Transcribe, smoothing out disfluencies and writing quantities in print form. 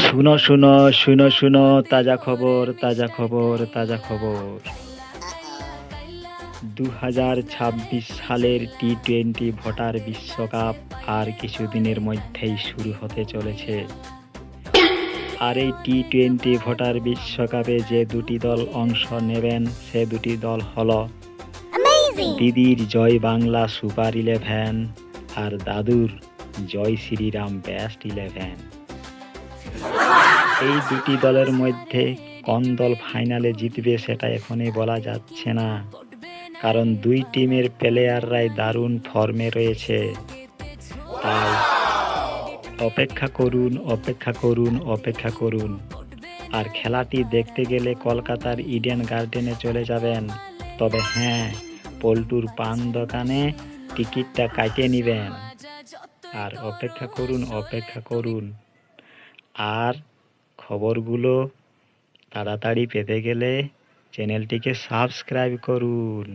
শুনো শুনো শুনো শুনো, তাজা খবর তাজা খবর তাজা খবর। 2026 সালের টি-20 ভোটার বিশ্বকাপ আর কিছুদিনের মধ্যেই শুরু হতে চলেছে। আর এই টি-20 ভোটার বিশ্বকাপে যে দুটি দল অংশ নেবেন সে দুটি দল হলো দিদির জয় বাংলা সুপার 11 আর দাদুর জয় শ্রীরাম বেস্ট 11। এই দুটি দলের মধ্যে কোন দল ফাইনালে জিতবে সেটা এখনই বলা যাচ্ছে না, কারণ দুই টিমের প্লেয়াররাই দারুণ ফর্মে রয়েছে। তাই অপেক্ষা করুন অপেক্ষা করুন অপেক্ষা করুন। আর খেলাটি দেখতে গেলে কলকাতার ইডেন গার্ডেনে চলে যাবেন। তবে হ্যাঁ, পল্টুর পান দোকানে টিকিটটা কাটে নেবেন। আর অপেক্ষা করুন অপেক্ষা করুন। আর খবরগুলো তাড়াতাড়ি পেতে গেলে চ্যানেলটিকে সাবস্ক্রাইব করুন।